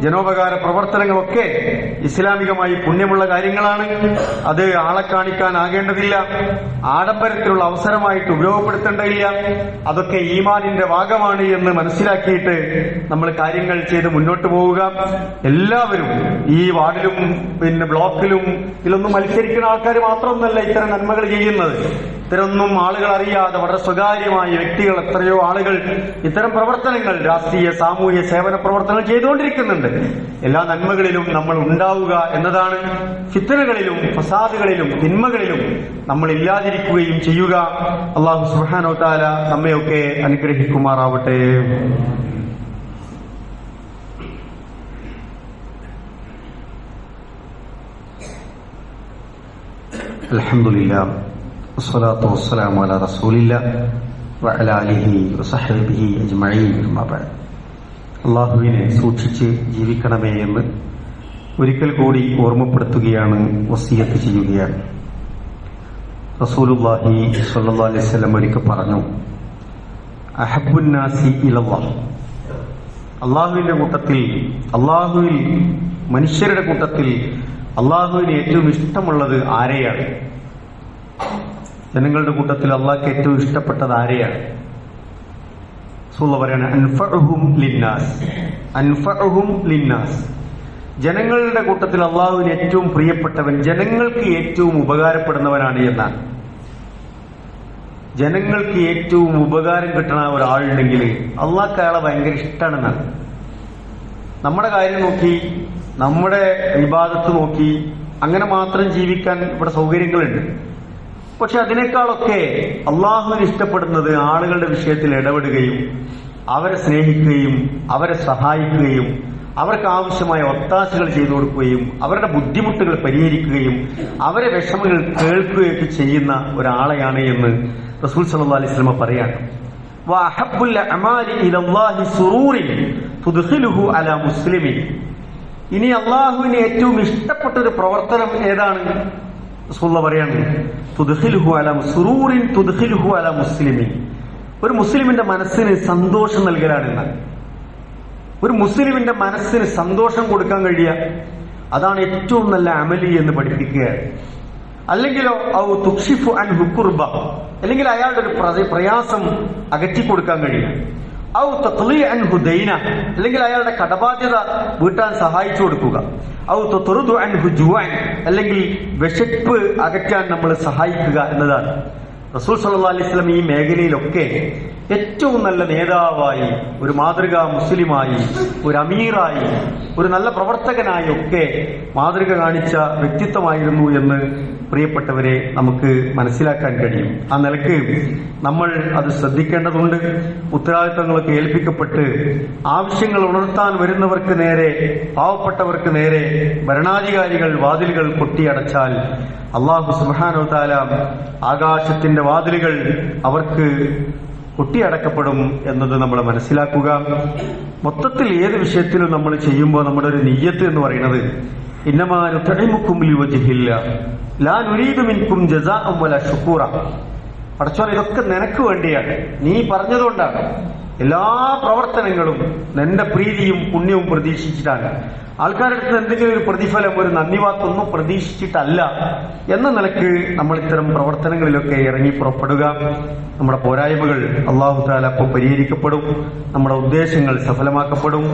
ജനോപകാര പ്രവർത്തനങ്ങളൊക്കെ ഇസ്ലാമികമായി പുണ്യമുള്ള കാര്യങ്ങളാണ്. അത് ആളെ കാണിക്കാനാകേണ്ടതില്ല, ആഡംബരത്തിലുള്ള അവസരമായിട്ട് ഉപയോഗപ്പെടുത്തേണ്ടതില്ല. അതൊക്കെ ഈമാനിന്റെ ഭാഗമാണ് എന്ന് മനസ്സിലാക്കിയിട്ട് നമ്മൾ കാര്യങ്ങൾ ചെയ്ത് മുന്നോട്ട് പോവുക. എല്ലാവരും ഈ വാർഡിലും ബ്ലോക്കിലും ഇതിലൊന്നും മത്സരിക്കുന്ന ആൾക്കാർ മാത്രമൊന്നുമല്ല ഇത്തരം നന്മകൾ ചെയ്യുന്നത്. ഇത്തരമൊന്നും ആളുകൾ അറിയാതെ വളരെ സ്വകാര്യമായ വ്യക്തികൾ, എത്രയോ ആളുകൾ ഇത്തരം പ്രവർത്തനങ്ങൾ, രാഷ്ട്രീയ സാമൂഹ്യ സേവന പ്രവർത്തനങ്ങൾ ചെയ്തുകൊണ്ടിരിക്കുന്നുണ്ട്. എല്ലാ നന്മകളിലും നമ്മൾ ഉണ്ടാവുക എന്നതാണ്. ഫിത്നകളിലും ഫസാദുകളിലും തിന്മകളിലും നമ്മൾ ഇല്ലാതിരിക്കുകയും ചെയ്യുക. അല്ലാഹു സുബ്ഹാനഹു വ തആല നമ്മയൊക്കെ അനുഗ്രഹിക്കുമാറാവട്ടെ. അൽഹംദുലില്ലാഹ് വസ്സലാത്തു വസ്സലാമു അലാ റസൂലില്ലാഹ് വഅലാ ആലിഹി വസഹ്ബിഹി അജ്മഈൻ. അമ്മാ ബഅദ്. അല്ലാഹുവിനെ സൂക്ഷിച്ച് ജീവിക്കണമേ എന്ന് ഒരിക്കൽ കൂടി ഓർമ്മപ്പെടുത്തുകയാണ്, വസിയത്ത് ചെയ്യുകയാണ്. റസൂലുള്ളാഹി സ്വല്ലല്ലാഹു അലൈഹി വസല്ലം ഒരിക്കൽ പറഞ്ഞു, അഹബ്ബുന്നാസി ഇലല്ലാഹ്, അല്ലാഹുവിന്റെ കൂട്ടത്തിൽ, അല്ലാഹുവിൽ മനുഷ്യരുടെ കൂട്ടത്തിൽ അള്ളാഹുവിന് ഏറ്റവും ഇഷ്ടമുള്ളത് ആരെയാണ്? ജനങ്ങളുടെ കൂട്ടത്തിൽ അള്ളാഹ്ക്ക് ഏറ്റവും ഇഷ്ടപ്പെട്ടത് ആരെയാണ്? റസൂലുള്ളാഹി പറയാണ് അൻഫഉഹും ലിന്നാസ്. ജനങ്ങളുടെ കൂട്ടത്തിൽ അള്ളാഹുവിന് ഏറ്റവും പ്രിയപ്പെട്ടവൻ ജനങ്ങൾക്ക് ഏറ്റവും ഉപകാരപ്പെടുന്നവനാണ് എന്നാണ്. ജനങ്ങൾക്ക് ഏറ്റവും ഉപകാരം കിട്ടണ ഒരാളുണ്ടെങ്കിൽ അള്ളാഹ്ക്ക് അയാളെ ഭയങ്കര ഇഷ്ടമാണെന്നാണ്. നമ്മുടെ കാര്യം നോക്കി, നമ്മുടെ ഇബാദത്ത് നോക്കി അങ്ങനെ മാത്രം ജീവിക്കാൻ ഇവിടെ സൗകര്യങ്ങളുണ്ട്. പക്ഷെ അതിനേക്കാളൊക്കെ അള്ളാഹുവിന് ഇഷ്ടപ്പെടുന്നത് ആളുകളുടെ വിഷയത്തിൽ ഇടപെടുകയും അവരെ സ്നേഹിക്കുകയും അവരെ സഹായിക്കുകയും അവർക്ക് ആവശ്യമായ ഒത്താശകൾ ചെയ്തു കൊടുക്കുകയും അവരുടെ ബുദ്ധിമുട്ടുകൾ പരിഹരിക്കുകയും അവരെ വിഷമങ്ങൾ കേൾക്കുകയൊക്കെ ചെയ്യുന്ന ഒരാളെയാണ് എന്ന് റസൂൽ സല്ലല്ലാഹു അലൈഹി വസല്ലം പറയാണ്. വഅഹബ്ബുൽ അഅമാലി ഇലല്ലാഹി സുറൂറിൻ തുദ്ഖിലുഹു അലാ മുസ്ലിമിൻ. ഇനി അള്ളാഹുവിന് ഏറ്റവും ഇഷ്ടപ്പെട്ട ഒരു പ്രവർത്തനം ഏതാണ്? റസൂലുള്ളാഹി പറയാണ് തുദ്ഖിലുഹു അലാ സുറൂറിൻ തുദ്ഖിലുഹു അലാ മുസ്ലിമിൻ. ഒരു മുസ്ലിമിന്റെ മനസ്സിന് സന്തോഷം നൽകലാണെന്നാണ്. ഒരു മുസ്ലിമിന്റെ മനസ്സിന് സന്തോഷം കൊടുക്കാൻ കഴിയുക, അതാണ് ഏറ്റവും നല്ല അമലി എന്ന് പഠിപ്പിക്കുകയാണ്. അല്ലെങ്കിലോ ഔ തുക്ഷിഫു അൻഹു കുർബ, അല്ലെങ്കിൽ അയാളുടെ ഒരു പ്രയാസം അകറ്റിക്കൊടുക്കാൻ കഴിയുക. ഔ തഖ്ലി അൻഹു ദൈന, അല്ലെങ്കിൽ അയാളുടെ കടബാധ്യത വീട്ടാൻ സഹായിച്ചു കൊടുക്കുക. ഔ തത്റുദു അൻഹു ജുഅൻ, അല്ലെങ്കിൽ വിശപ്പ് അകറ്റാൻ നമ്മൾ സഹായിക്കുക എന്നതാണ്. റസൂൽ സല്ലല്ലാഹു അലൈഹി വസല്ലം ഈ മേഖലയിലൊക്കെ ഏറ്റവും നല്ല നേതാവായി, ഒരു മാതൃകാ മുസ്ലിമായി, ഒരു അമീറായി, ഒരു നല്ല പ്രവർത്തകനായി ഒക്കെ മാതൃക കാണിച്ച വ്യക്തിത്വമായിരുന്നു എന്ന് പ്രിയപ്പെട്ടവരെ നമുക്ക് മനസ്സിലാക്കാൻ കഴിയും. ആ നിലക്ക് നമ്മൾ അത് ശ്രദ്ധിക്കേണ്ടതുണ്ട്. ഉത്തരവാദിത്തങ്ങളൊക്കെ ഏൽപ്പിക്കപ്പെട്ട് ആവശ്യങ്ങൾ ഉണർത്താൻ വരുന്നവർക്ക് നേരെ, പാവപ്പെട്ടവർക്ക് നേരെ ഭരണാധികാരികൾ വാതിലുകൾ കൊട്ടിയടച്ചാൽ അല്ലാഹു സുബ്ഹാനഹു വ തആല ആകാശത്തിന്റെ വാതിലുകൾ അവർക്ക് കൊട്ടിയടക്കപ്പെടും എന്നത് നമ്മൾ മനസ്സിലാക്കുക. മൊത്തത്തിൽ ഏത് വിഷയത്തിലും നമ്മൾ ചെയ്യുമ്പോൾ നമ്മുടെ ഒരു നിയ്യത്ത് എന്ന് പറയുന്നത് ഇന്നമാ നുതഇമുക്കും ലിവജ്ഹില്ലാഹ് ലാ നുരീദു മിൻകും ജസാഅൻ വലാ ശുകൂറ. പടച്ചോൻ, ഇതൊക്കെ നിനക്ക് വേണ്ടിയാണ്, നീ പറഞ്ഞതുകൊണ്ടാണ്. എല്ലാ പ്രവർത്തനങ്ങളും നിന്റെ പ്രീതിയും പുണ്യവും പ്രതീക്ഷിച്ചിട്ടാണ്. ആൾക്കാരുടെ അടുത്ത് എന്തെങ്കിലും ഒരു പ്രതിഫലം, ഒരു നന്ദി വാക്കൊന്നും പ്രതീക്ഷിച്ചിട്ടല്ല എന്ന നിലക്ക് നമ്മൾ ഇത്തരം പ്രവർത്തനങ്ങളിലൊക്കെ ഇറങ്ങി പുറപ്പെടുക. നമ്മുടെ പോരായ്മകൾ അല്ലാഹു തആല അപ്പോൾ പരിഹരിക്കപ്പെടും, നമ്മുടെ ഉദ്ദേശങ്ങൾ സഫലമാക്കപ്പെടും.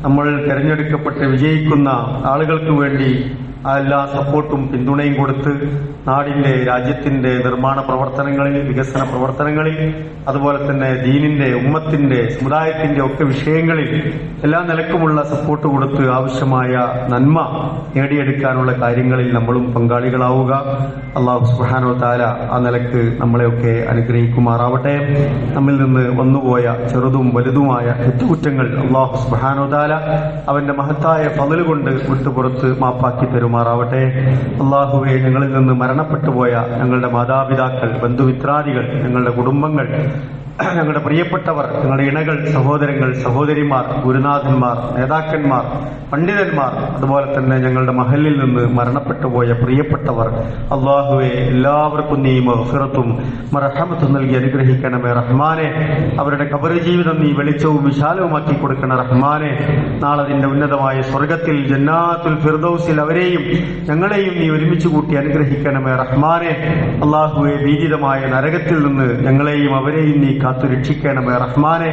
നമ്മൾ തെരഞ്ഞെടുക്കപ്പെട്ട് വിജയിക്കുന്ന ആളുകൾക്ക് വേണ്ടി എല്ലാ സപ്പോർട്ടും പിന്തുണയും കൊടുത്ത് നാടിന്റെ, രാജ്യത്തിന്റെ നിർമ്മാണ പ്രവർത്തനങ്ങളിൽ, വികസന പ്രവർത്തനങ്ങളിൽ, അതുപോലെ തന്നെ ദീനിന്റെ, ഉമ്മത്തിന്റെ, സമുദായത്തിന്റെ ഒക്കെ വിഷയങ്ങളിൽ എല്ലാ നിലക്കുമുള്ള സപ്പോർട്ട് കൊടുത്ത് ആവശ്യമായ നന്മ നേടിയെടുക്കാനുള്ള കാര്യങ്ങളിൽ നമ്മളും പങ്കാളികളാവുക. അല്ലാഹു സുബ്ഹാനഹു വ തആല ആ നിലക്ക് നമ്മളെയൊക്കെ അനുഗ്രഹിക്കുമാറാവട്ടെ. നമ്മിൽ നിന്ന് വന്നുപോയ ചെറുതും വലുതുമായ തെറ്റുകുറ്റങ്ങൾ അല്ലാഹു സുബ്ഹാനഹു വ തആല അവന്റെ മഹത്തായ ഫള് കൊണ്ട് വിട്ടുപുറത്ത് മാപ്പാക്കി തരുമാറാവട്ടെ. അല്ലാഹുവേ, ഞങ്ങളിൽ നിന്ന് മരണപ്പെട്ടുപോയ ഞങ്ങളുടെ മാതാപിതാക്കൾ, ബന്ധുമിത്രാദികൾ, ഞങ്ങളുടെ കുടുംബങ്ങൾ, ഞങ്ങളുടെ പ്രിയപ്പെട്ടവർ, ഞങ്ങളുടെ ഇണകൾ, സഹോദരങ്ങൾ, സഹോദരിമാർ, ഗുരുനാഥന്മാർ, നേതാക്കന്മാർ, പണ്ഡിതന്മാർ, അതുപോലെ തന്നെ ഞങ്ങളുടെ മഹലിൽ നിന്ന് മരണപ്പെട്ടുപോയ പ്രിയപ്പെട്ടവർ, അള്ളാഹുവെ, എല്ലാവർക്കും നീ മഗ്ഫിറത്തും മർഹമത്തും നൽകി അനുഗ്രഹിക്കണമേ റഹ്മാനെ. അവരുടെ ഖബർ ജീവിതം നീ വെളിച്ചവും വിശാലവുമാക്കി കൊടുക്കണ റഹ്മാനെ. നാളെ നിന്റെ ഉന്നതമായ സ്വർഗത്തിൽ ജന്നാത്തുൽ ഫിർദൗസിൽ അവരെയും ഞങ്ങളെയും നീ ഒരുമിച്ച് കൂട്ടി അനുഗ്രഹിക്കണമേ റഹ്മാനെ. അള്ളാഹുവെ, ഭീതിതമായ നരകത്തിൽ നിന്ന് ഞങ്ങളെയും അവരെയും നീ കാത്തു രക്ഷിക്കണമേ റഹ്മാനെ.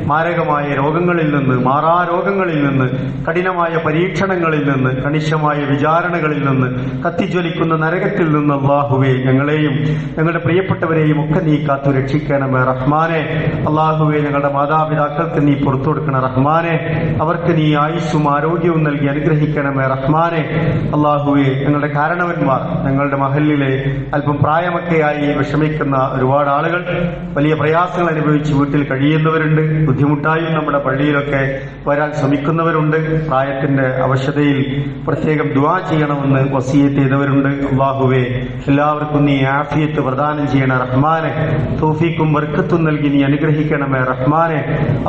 മാരകമായ രോഗങ്ങളിൽ നിന്ന്, മാറാരോഗങ്ങളിൽ നിന്ന്, കഠിനമായ പരീക്ഷണങ്ങളിൽ നിന്ന്, കണിശമായ വിചാരണകളിൽ നിന്ന്, കത്തിജ്വലിക്കുന്ന നരകത്തിൽ നിന്ന് അള്ളാഹുവെ, ഞങ്ങളെയും ഞങ്ങളുടെ പ്രിയപ്പെട്ടവരെയും ഒക്കെ നീ കാത്തു രക്ഷിക്കണമേ റഹ്മാനെ. അള്ളാഹുവെ, ഞങ്ങളുടെ മാതാപിതാക്കൾക്ക് നീ പുറത്തു കൊടുക്കണ റഹ്മാനെ. അവർക്ക് നീ ആയുസ്സും ആരോഗ്യവും നൽകി അനുഗ്രഹിക്കണമേ റഹ്മാനെ. അള്ളാഹുവെ, ഞങ്ങളുടെ കാരണവന്മാർ, ഞങ്ങളുടെ മഹലിലെ അല്പം പ്രായമൊക്കെയായി വിഷമിക്കുന്ന ഒരുപാട് ആളുകൾ, വലിയ പ്രയാസങ്ങൾ അനുഭവിച്ച് വീട്ടിൽ കഴിയുന്നവരുണ്ട്. ബുദ്ധിമുട്ടായും നമ്മുടെ പള്ളിയിലൊക്കെ വരാൻ ശ്രമിക്കുന്നവരുണ്ട്. പ്രായത്തിന്റെ അവശതയിൽ പ്രത്യേകം ദുആ ചെയ്യണമെന്ന് വസിയത്ത് ചെയ്തവരുണ്ട്. അല്ലാഹുവേ, എല്ലാവർക്കും നീ ആഫിയത്ത് പ്രദാനം ചെയ്യണ റഹ്മാനെ. തൗഫീഖും ബർക്കത്തും നൽകി നീ അനുഗ്രഹിക്കണമേ റഹ്മാനെ.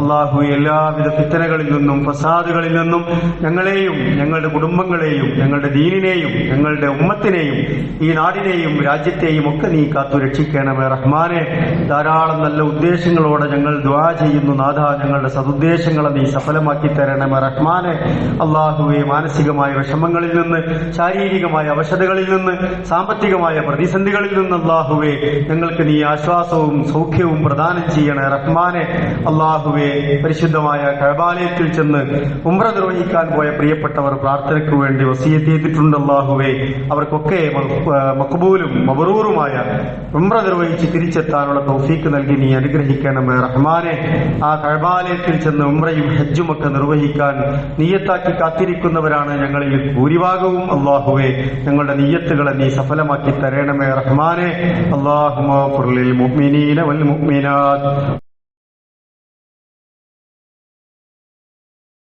അല്ലാഹുവേ, എല്ലാവിധ ഫിത്നകളിൽ നിന്നും ഫസാദുകളിൽ നിന്നും ഞങ്ങളെയും ഞങ്ങളുടെ കുടുംബങ്ങളെയും ഞങ്ങളുടെ ദീനിനെയും ഞങ്ങളുടെ ഉമ്മത്തിനെയും ഈ നാടിനെയും രാജ്യത്തെയും ഒക്കെ നീ കാത്തു രക്ഷിക്കണമേ റഹ്മാനെ. ധാരാളം നല്ല സതുദ്ദേശങ്ങളോടെ ഞങ്ങൾ ദുആ ചെയ്യുന്നു. നാഥ, ഞങ്ങളുടെ സതുദ്ദേശങ്ങളെ നീ സഫലമാക്കി തരണമേ റഹ്മാനെ. അള്ളാഹുവെ, മാനസികമായ വിഷമങ്ങളിൽ നിന്ന്, ശാരീരികമായ അവശതകളിൽ നിന്ന്, സാമ്പത്തികമായ പ്രതിസന്ധികളിൽ നിന്ന് അള്ളാഹുവെ ഞങ്ങൾക്ക് നീ ആശ്വാസവും സൗഖ്യവും പ്രദാനം ചെയ്യണേ റഹ്മാനെ. അള്ളാഹുവെ, പരിശുദ്ധമായ കഅബാലയത്തിൽ ചെന്ന് ഉംറ നിർവഹിക്കാൻ പോയ പ്രിയപ്പെട്ടവർ പ്രാർത്ഥനയ്ക്ക് വേണ്ടി വസിയത്ത് ചെയ്തിട്ടുണ്ട്. അള്ളാഹുവെ, അവർക്കൊക്കെ മഖ്ബൂലും മബ്റൂറുമായ ഉംറ നിർവഹിച്ച് തിരിച്ചെത്താനുള്ള തൗഫീക്ക് നൽകി നീ അനുഗ്രഹിക്കണമേ റഹ്മാനെ. ആ കഅബാലയത്തിൽ ചെന്ന് ഉംറയും ഹജ്ജും ഒക്കെ നിർവഹിക്കാൻ നിയ്യത്താക്കി കാത്തിരിക്കുന്നവരാണ് ഞങ്ങളിൽ ഭൂരിഭാഗവും. അള്ളാഹുവെ, ഞങ്ങളുടെ നിയ്യത്തുകളെ നീ സഫലമാക്കി തരണമേ റഹ്മാനെ. അല്ലാഹുമ്മ ഗ്ഫിർ ലിൽ മുഅ്മിനീന വൽ മുഅ്മിനാത്ത്